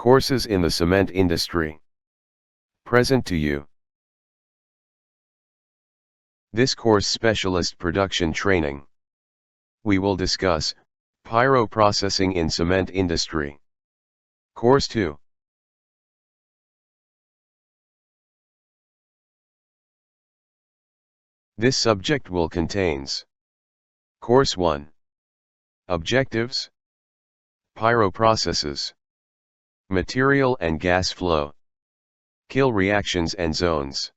Courses in the cement industry. Present to you. This course specialist production training. We will discuss pyro-processing in cement industry. Course 2. This subject will contains Course 1. Objectives, pyro-processes, material and gas flow, kill reactions and zones,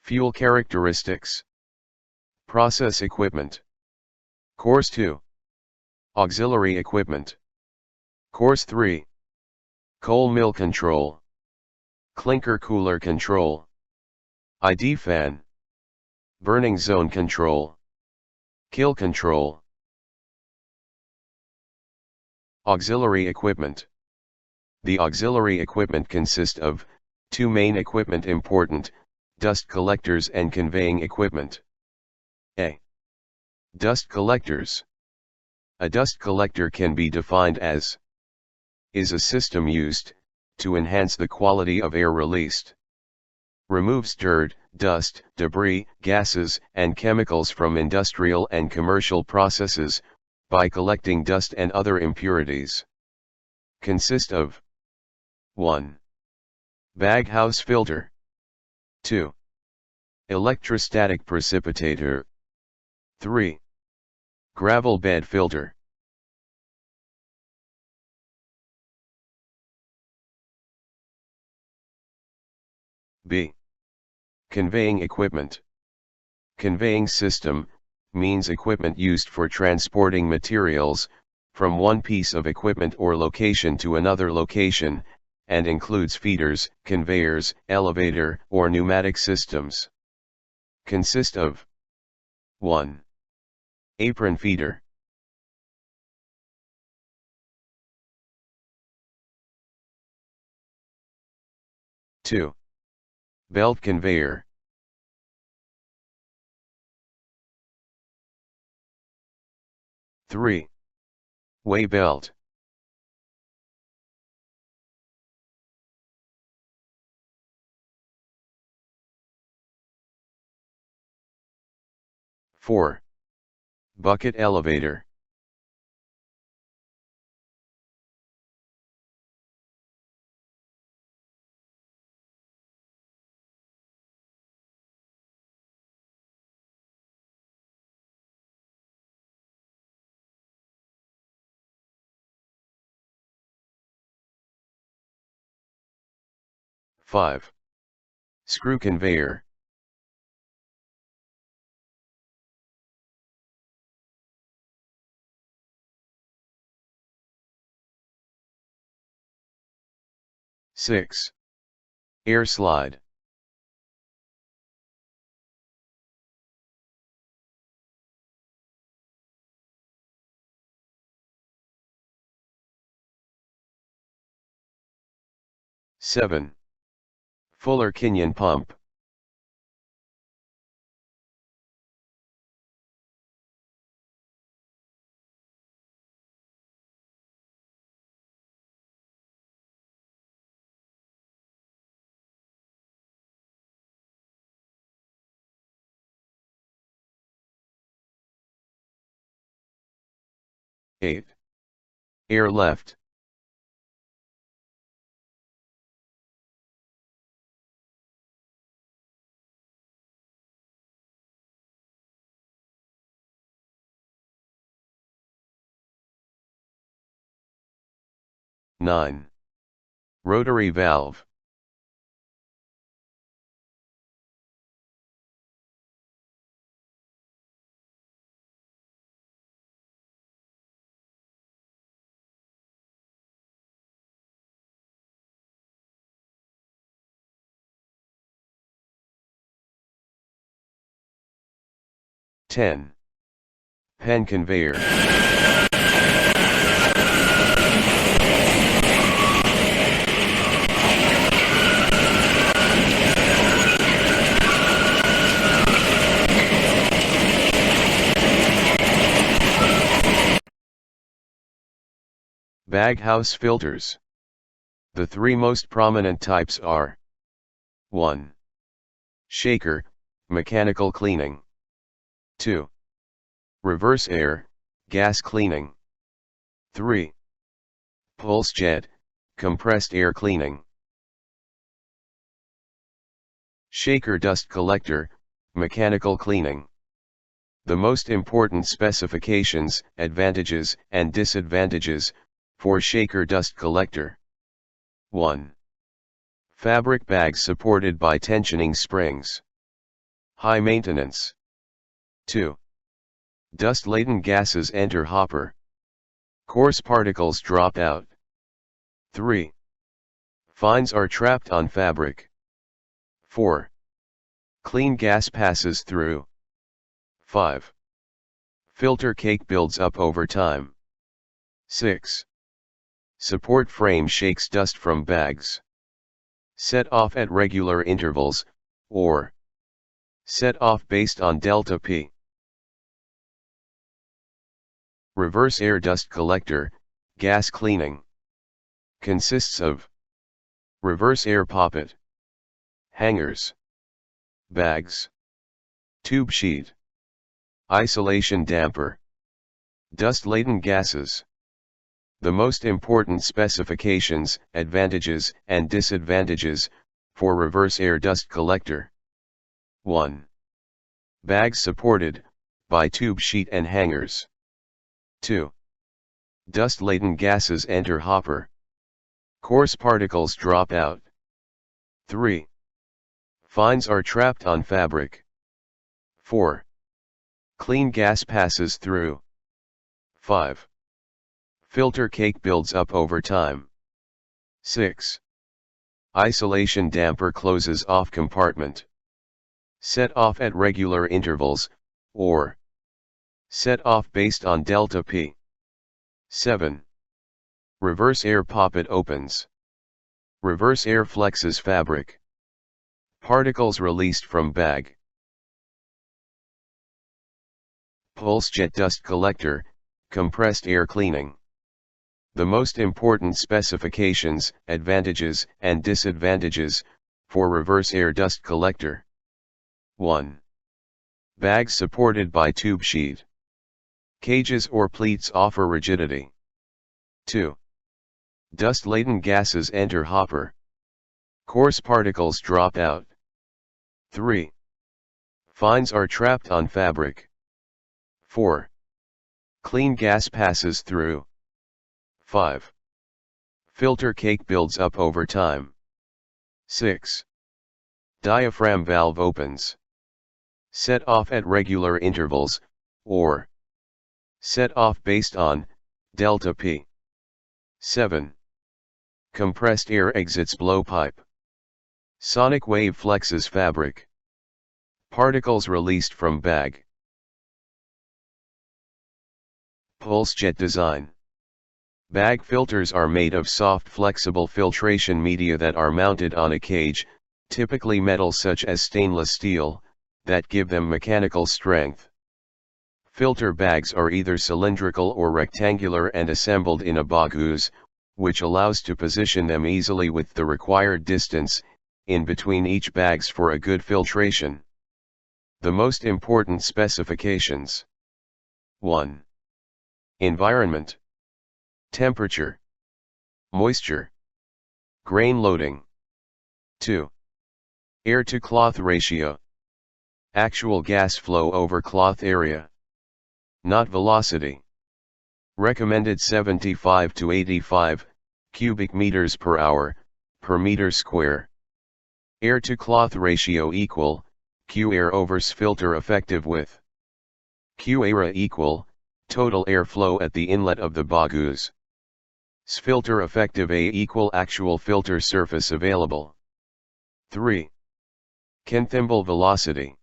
fuel characteristics, process equipment. Course 2. Auxiliary equipment. Course 3. Coal mill control, clinker cooler control, ID fan, burning zone control, kill control. Auxiliary equipment. The auxiliary equipment consists of two main equipment important, dust collectors and conveying equipment. A. Dust collectors. A dust collector can be defined as is a system used to enhance the quality of air released. Removes dirt, dust, debris, gases, and chemicals from industrial and commercial processes by collecting dust and other impurities. Consist of 1. Baghouse filter. 2. Electrostatic precipitator. 3. Gravel bed filter. B. Conveying equipment. Conveying system means equipment used for transporting materials from one piece of equipment or location to another location, and includes feeders, conveyors, elevator, or pneumatic systems. Consist of 1. Apron feeder. 2. Belt conveyor. 3. Weigh belt. 4. Bucket elevator. 5. Screw conveyor. 6. Air slide. 7. Fuller Kenyon pump. 8. Air left. 9. Rotary valve. 10. Pen conveyor. 'Baghouse filters. The three most prominent types are 1. Shaker, mechanical cleaning. 2. Reverse air, gas cleaning. 3. Pulse jet, compressed air cleaning. Shaker dust collector, mechanical cleaning. The most important specifications, advantages, and disadvantages for shaker dust collector. 1. Fabric bags supported by tensioning springs. High maintenance. 2. Dust-laden gases enter hopper. Coarse particles drop out. 3. Fines are trapped on fabric. 4. Clean gas passes through. 5. Filter cake builds up over time. 6. Support frame shakes dust from bags. Set off at regular intervals, or set off based on delta P. Reverse air dust collector, gas cleaning. Consists of reverse air poppet, hangers, bags, tube sheet, isolation damper, dust-laden gases. The most important specifications, advantages, and disadvantages for reverse air dust collector. 1. Bags supported by tube sheet and hangers. 2. Dust-laden gases enter hopper. Coarse particles drop out. 3. Fines are trapped on fabric. 4. Clean gas passes through. 5. Filter cake builds up over time. 6. Isolation damper closes off compartment. Set off at regular intervals, or set off based on delta P. 7. Reverse air poppet opens. Reverse air flexes fabric. Particles released from bag. Pulse jet dust collector, compressed air cleaning. The most important specifications, advantages, and disadvantages for reverse air dust collector. 1. Bags supported by tube sheet. Cages or pleats offer rigidity. 2. Dust-laden gases enter hopper. Coarse particles drop out. 3. Fines are trapped on fabric. 4. Clean gas passes through. 5. Filter cake builds up over time. 6. Diaphragm valve opens. Set off at regular intervals, or set off based on delta P. 7. Compressed air exits blowpipe. Sonic wave flexes fabric. Particles released from bag. Pulse jet design. Bag filters are made of soft flexible filtration media that are mounted on a cage, typically metal such as stainless steel, that give them mechanical strength. Filter bags are either cylindrical or rectangular and assembled in a baghouse, which allows to position them easily with the required distance in between each bags for a good filtration. The most important specifications. 1. Environment. Temperature. Moisture. Grain loading. 2. Air to cloth ratio. Actual gas flow over cloth area. Not velocity. Recommended 75 to 85 cubic meters per hour, per meter square. Air to cloth ratio equal, Q air over filter effective width. Q area equal, total air flow at the inlet of the baghouse. Filter effective A equal actual filter surface available. 3. Thimble velocity.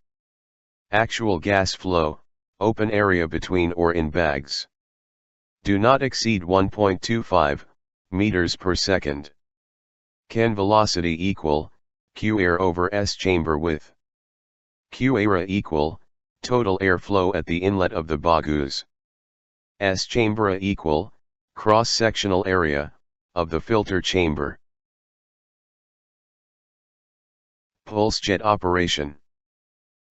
Actual gas flow, open area between or in bags. Do not exceed 1.25 meters per second. Velocity equal, Q air over S chamber width. Q area equal, total air flow at the inlet of the baghouse. S chamber equal, cross-sectional area of the filter chamber. Pulse jet operation.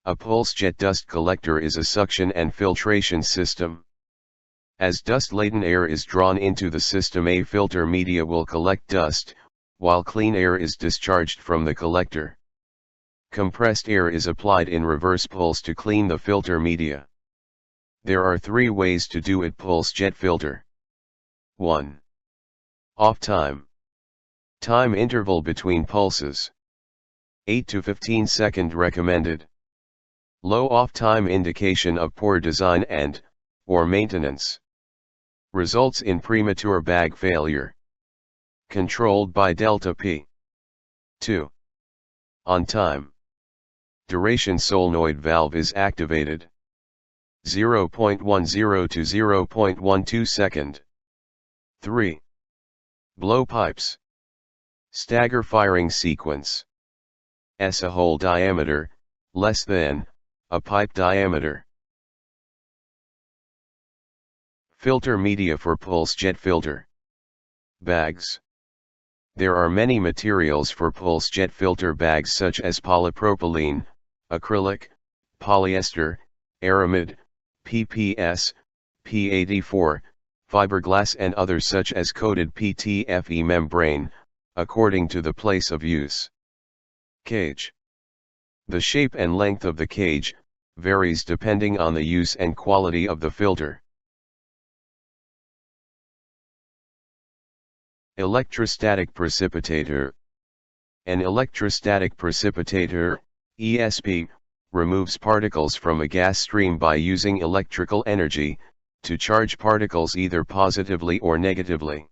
A pulse jet dust collector is a suction and filtration system. As dust-laden air is drawn into the system, a filter media will collect dust, while clean air is discharged from the collector. Compressed air is applied in reverse pulse to clean the filter media. There are 3 ways to do it. Pulse jet filter. 1. Off time. Time interval between pulses. 8 to 15 second recommended. Low off time indication of poor design or maintenance. Results in premature bag failure. Controlled by delta P. 2. On time. Duration solenoid valve is activated. 0.10 to 0.12 second. 3. Blow pipes. Stagger firing sequence. S a hole diameter, less than, a pipe diameter. Filter media for pulse jet filter. Bags. There are many materials for pulse jet filter bags, such as polypropylene, acrylic, polyester, aramid, PPS, P84, fiberglass and others such as coated PTFE membrane, according to the place of use. Cage. The shape and length of the cage varies depending on the use and quality of the filter. Electrostatic precipitator. An electrostatic precipitator, ESP, removes particles from a gas stream by using electrical energy to charge particles either positively or negatively.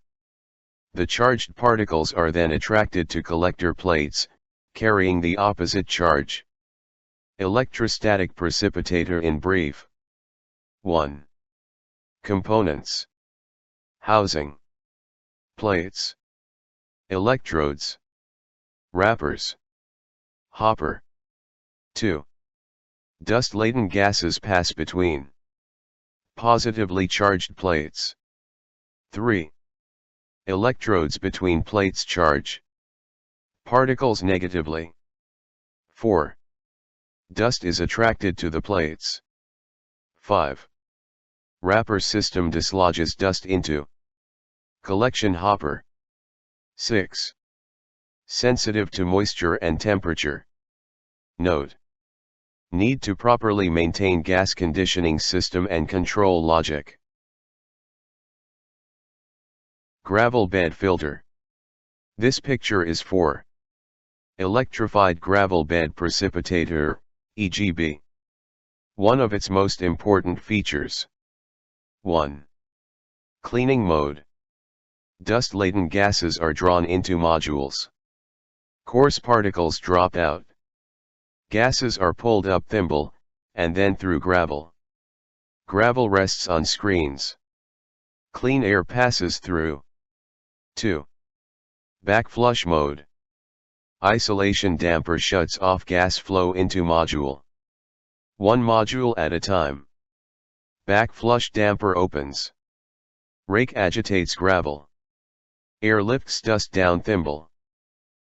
The charged particles are then attracted to collector plates, carrying the opposite charge. Electrostatic precipitator in brief. 1. Components. Housing. Plates. Electrodes. Wrappers. Hopper. 2. Dust-laden gases pass between positively charged plates. 3. Electrodes between plates charge particles negatively. 4. Dust is attracted to the plates. 5. Wrapper system dislodges dust into collection hopper. 6. Sensitive to moisture and temperature. Note: need to properly maintain gas conditioning system and control logic. Gravel bed filter. This picture is for electrified gravel bed precipitator, EGB. One of its most important features. 1. Cleaning mode. Dust-laden gases are drawn into modules. Coarse particles drop out. Gases are pulled up thimble, and then through gravel. Gravel rests on screens. Clean air passes through. 2. Backflush mode. Isolation damper shuts off gas flow into module. One module at a time. Backflush damper opens. Rake agitates gravel. Air lifts dust down thimble.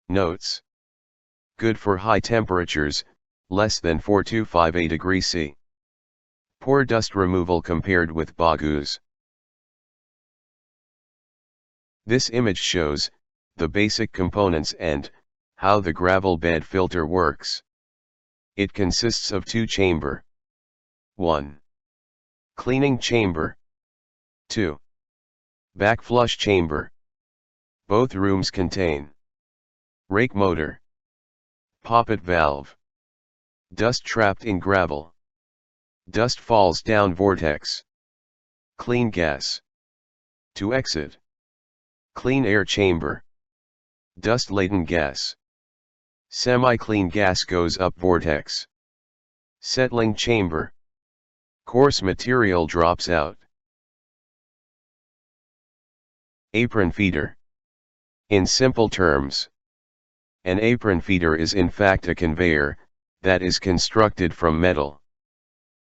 Notes: good for high temperatures, less than 425 degrees C. Poor dust removal compared with Baghouse. This image shows the basic components and how the gravel bed filter works. It consists of 2 chamber. 1. Cleaning chamber. 2. Backflush chamber. Both rooms contain rake motor, poppet valve, dust trapped in gravel, dust falls down vortex, clean gas. To exit. Clean air chamber. Dust-laden gas. Semi-clean gas goes up vortex. Settling chamber. Coarse material drops out. Apron feeder. In simple terms, an apron feeder is in fact a conveyor that is constructed from metal.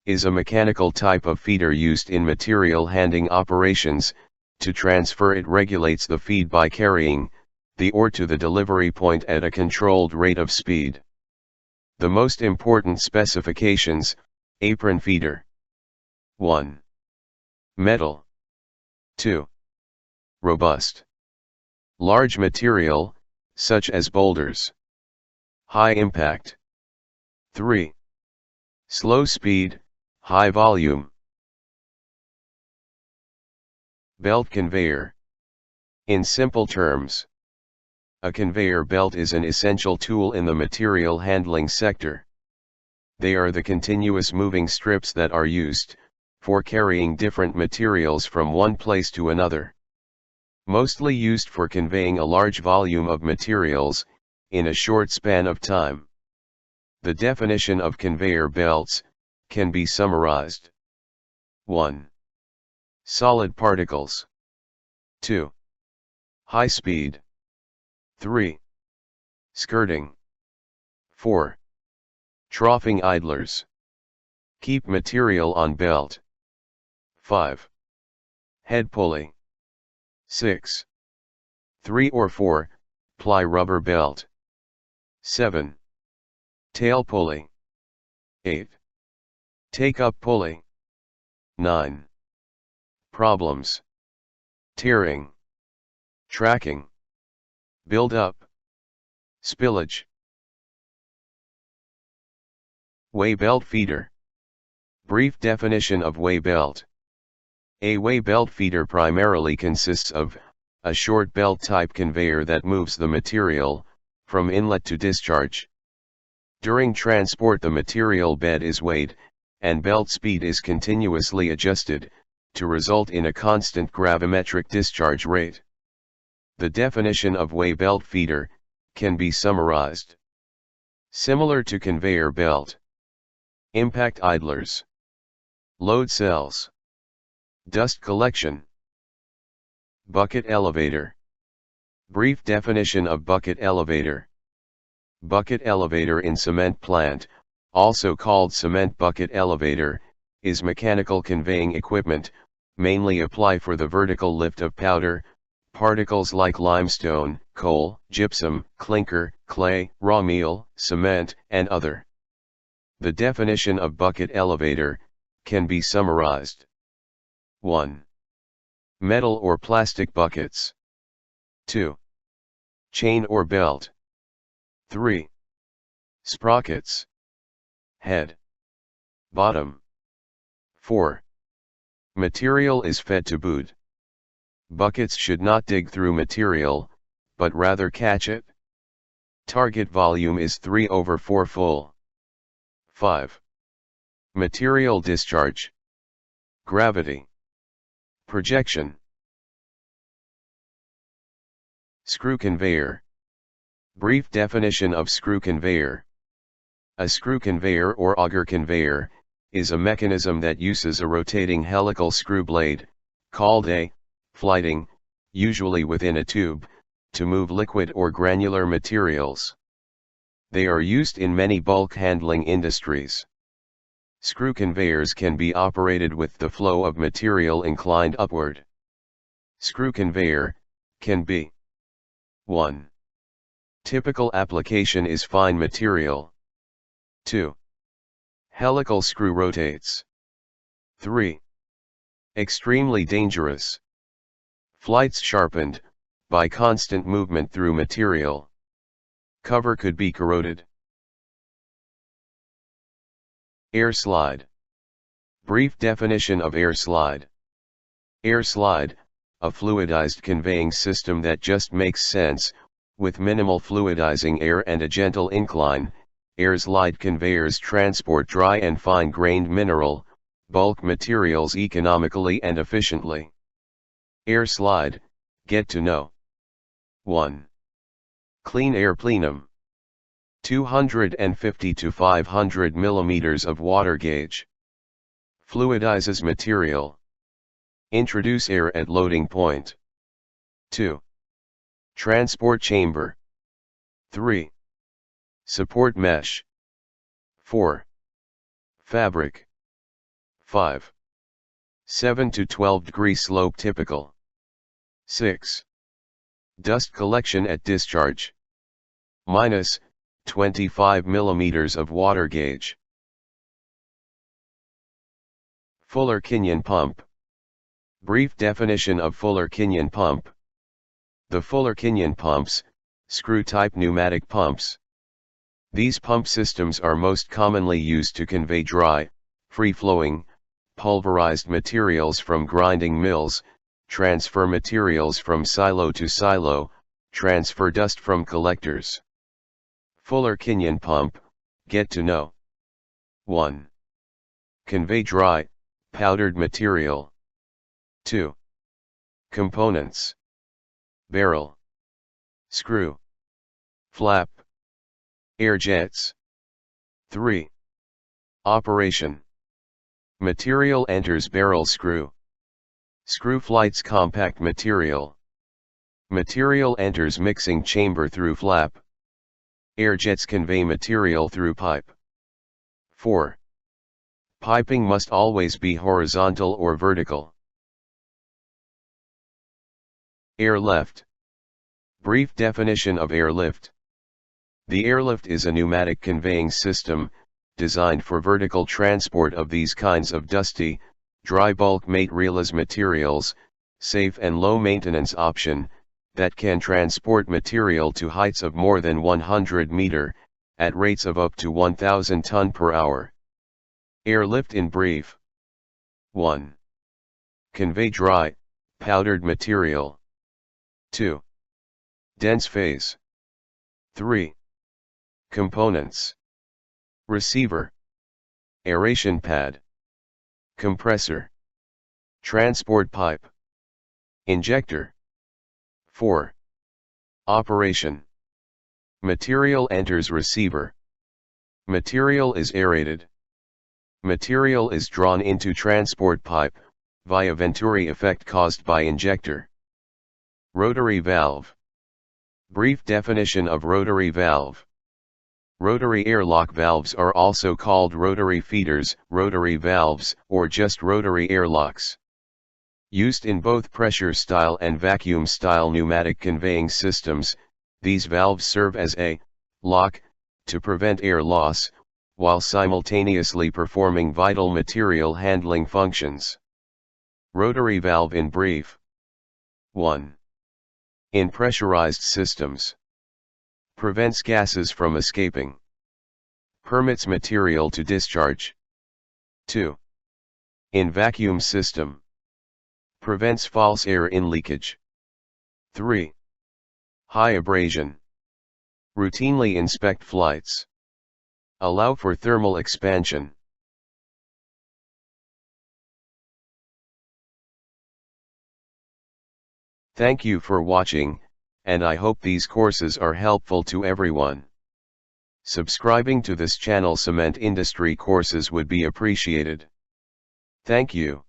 Is a mechanical type of feeder used in material handling operations. To transfer, it regulates the feed by carrying the ore to the delivery point at a controlled rate of speed. The most important specifications: apron feeder. 1. Metal. 2. Robust. Large material, such as boulders. High impact. 3. Slow speed, high volume. Belt conveyor. In simple terms, a conveyor belt is an essential tool in the material handling sector. They are the continuous moving strips that are used for carrying different materials from one place to another. Mostly used for conveying a large volume of materials in a short span of time. The definition of conveyor belts can be summarized. 1. Solid particles. 2. High speed. 3. Skirting. 4. Troughing idlers. Keep material on belt. 5. Head pulley. 6. 3 or 4 ply rubber belt. 7. Tail pulley. 8. Take-up pulley. 9. Problems: tearing, tracking, build-up, spillage. Way belt feeder. Brief definition of way belt. A way belt feeder primarily consists of a short belt-type conveyor that moves the material from inlet to discharge. During transport, the material bed is weighed, and belt speed is continuously adjusted to result in a constant gravimetric discharge rate. The definition of way belt feeder can be summarized. Similar to conveyor belt. Impact idlers. Load cells. Dust collection. Bucket elevator. Brief definition of bucket elevator. Bucket elevator in cement plant, also called cement bucket elevator, is mechanical conveying equipment, mainly apply for the vertical lift of powder, particles like limestone, coal, gypsum, clinker, clay, raw meal, cement, and other. The definition of bucket elevator can be summarized. 1. Metal or plastic buckets. 2. Chain or belt. 3. Sprockets. Head. Bottom. 4. Material is fed to boot. Buckets should not dig through material, but rather catch it. Target volume is 3/4 full. 5. Material discharge. Gravity. Projection. Screw conveyor. Brief definition of screw conveyor. A screw conveyor or auger conveyor is a mechanism that uses a rotating helical screw blade, called a flighting, usually within a tube, to move liquid or granular materials. They are used in many bulk handling industries. Screw conveyors can be operated with the flow of material inclined upward. Screw conveyor can be 1. Typical application is fine material. 2. Helical screw rotates. 3. Extremely dangerous. Flights sharpened by constant movement through material. Cover could be corroded. Air slide. Brief definition of air slide. Air slide, a fluidized conveying system that just makes sense, with minimal fluidizing air and a gentle incline. Air slide conveyors transport dry and fine-grained mineral, bulk materials economically and efficiently. Air slide, get to know. 1. Clean air plenum. 250 to 500 millimeters of water gauge. Fluidizes material. Introduce air at loading point. 2. Transport chamber. 3. Support mesh. 4. Fabric. 5. 7 to 12 degree slope typical. 6. Dust collection at discharge. 25 mm of water gauge. Fuller-Kenyon pump. Brief definition of Fuller-Kenyon pump. The Fuller-Kenyon pumps, screw-type pneumatic pumps. These pump systems are most commonly used to convey dry, free-flowing, pulverized materials from grinding mills, transfer materials from silo to silo, transfer dust from collectors. Fuller-Kenyon pump, get to know. 1. Convey dry, powdered material. 2. Components. Barrel, screw, flap, air jets. 3. Operation. Material enters barrel screw. Screw flights compact material. Material enters mixing chamber through flap. Air jets convey material through pipe. 4. Piping must always be horizontal or vertical. Airlift. Brief definition of airlift. The airlift is a pneumatic conveying system, designed for vertical transport of these kinds of dusty, dry bulk materials materials, safe and low maintenance option, that can transport material to heights of more than 100 meter, at rates of up to 1,000 ton per hour. Airlift in brief. 1. Convey dry, powdered material. 2. Dense phase. 3. Components. Receiver. Aeration pad. Compressor. Transport pipe. Injector. 4. Operation. Material enters receiver. Material is aerated. Material is drawn into transport pipe, via Venturi effect caused by injector. Rotary valve. Brief definition of rotary valve. Rotary airlock valves are also called rotary feeders, rotary valves, or just rotary airlocks. Used in both pressure-style and vacuum-style pneumatic conveying systems, these valves serve as a lock to prevent air loss, while simultaneously performing vital material handling functions. Rotary valve in brief. 1. In pressurized systems. Prevents gases from escaping. Permits material to discharge. 2. In vacuum system. Prevents false air in leakage. 3. High abrasion. Routinely inspect flights. Allow for thermal expansion. Thank you for watching, and I hope these courses are helpful to everyone. Subscribing to this channel Cement Industry Courses would be appreciated. Thank you.